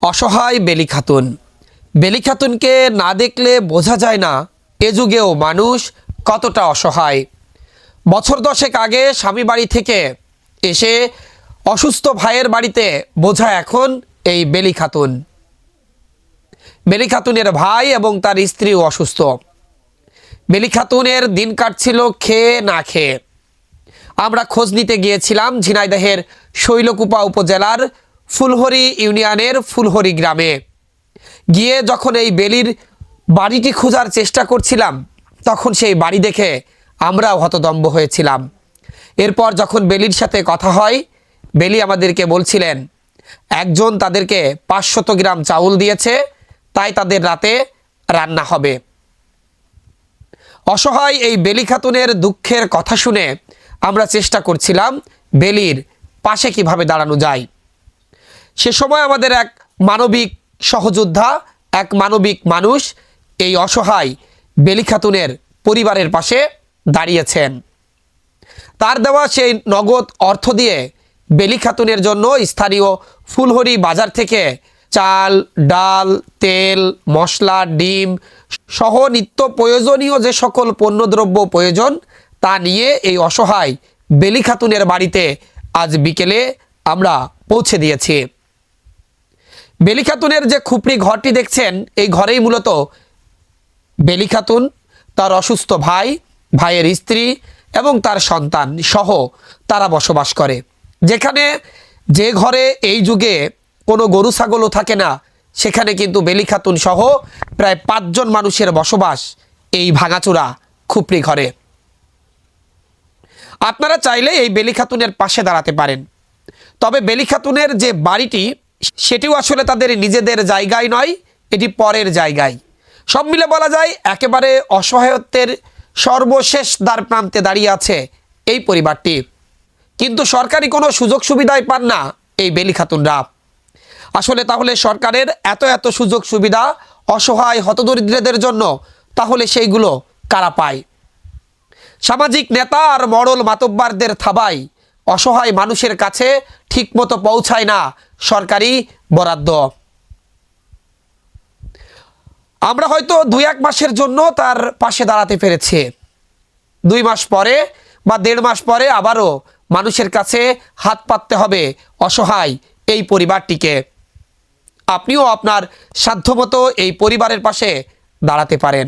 অসহায় বেলি খাতুন। বেলি খাতুনকে না দেখলে বোঝা যায় না এ যুগেও মানুষ কতটা অসহায়। বছর দশেক আগে স্বামী বাড়ি থেকে এসে অসুস্থ ভাইয়ের বাড়িতে বোঝা এখন এই বেলি খাতুন। বেলি খাতুনের ভাই এবং তার স্ত্রীও অসুস্থ। বেলি খাতুনের দিন কাটছিল খেয়ে না খেয়ে। আমরা খোঁজ নিতে গিয়েছিলাম ঝিনাইদহের শৈলকুপা উপজেলার ফুলহরি ইউনিয়নের ফুলহরি গ্রামে। গিয়ে যখন এই বেলির বাড়িটি খোঁজার চেষ্টা করছিলাম তখন সেই বাড়ি দেখে আমরাও হতদম্ব হয়েছিলাম। এরপর যখন বেলির সাথে কথা হয়, বেলি আমাদেরকে বলছিলেন একজন তাদেরকে 500 গ্রাম চাউল দিয়েছে, তাই তাদের রাতে রান্না হবে। অসহায় এই বেলি খাতুনের দুঃখের কথা শুনে আমরা চেষ্টা করছিলাম বেলির পাশে কিভাবে দাঁড়ানো যায়। সে সময় আমাদের এক মানবিক সহযোদ্ধা, এক মানবিক মানুষ এই অসহায় বেলি খাতুনের পরিবারের পাশে দাঁড়িয়েছেন। তার দেওয়া সেই নগদ অর্থ দিয়ে বেলি খাতুনের জন্য স্থানীয় ফুলহরি বাজার থেকে চাল, ডাল, তেল, মশলা, ডিম সহ নিত্য প্রয়োজনীয় যে সকল পণ্যদ্রব্য প্রয়োজন তা নিয়ে এই অসহায় বেলি খাতুনের বাড়িতে আজ বিকেলে আমরা পৌঁছে দিয়েছি। বেলি খাতুনের যে খুপড়ি ঘরটি দেখছেন, এই ঘরেই মূলত বেলি খাতুন, তার অসুস্থ ভাই, ভাইয়ের স্ত্রী এবং তার সন্তান সহ তারা বসবাস করে। যেখানে যে ঘরে এই যুগে কোনো গরু ছাগলও থাকে না, সেখানে কিন্তু বেলি খাতুন সহ প্রায় 5 জন মানুষের বসবাস এই ভাঙাচোরা খুপড়ি ঘরে। আপনারা চাইলে এই বেলি খাতুনের পাশে দাঁড়াতে পারেন। তবে বেলি খাতুনের যে বাড়িটি সেটিও আসলে তাদের নিজেদের জায়গায় নয়, এটি পরের জায়গায়। সব মিলে বলা যায় একেবারে অসহায়ত্বের সর্বশেষ দ্বার প্রান্তে দাঁড়িয়ে আছে এই পরিবারটি। কিন্তু সরকারি কোনো সুযোগ সুবিধাই পান না এই বেলি খাতুনরা। আসলে তাহলে সরকারের এত এত সুযোগ সুবিধা অসহায় হতদরিদ্রদের জন্য, তাহলে সেইগুলো কারা পায়? সামাজিক নেতা আর মডল মাতব্বারদের থাবায় অসহায় মানুষের কাছে ঠিকমতো পৌঁছায় না সরকারি বরাদ্দ। আমরা হয়তো 2-1 মাসের জন্য তার পাশে দাঁড়াতে পেরেছি। 2 মাস পরে বা 1.5 মাস পরে আবারও মানুষের কাছে হাত পাততে হবে অসহায় এই পরিবারটিকে। আপনিও আপনার সাধ্যমতো এই পরিবারের পাশে দাঁড়াতে পারেন।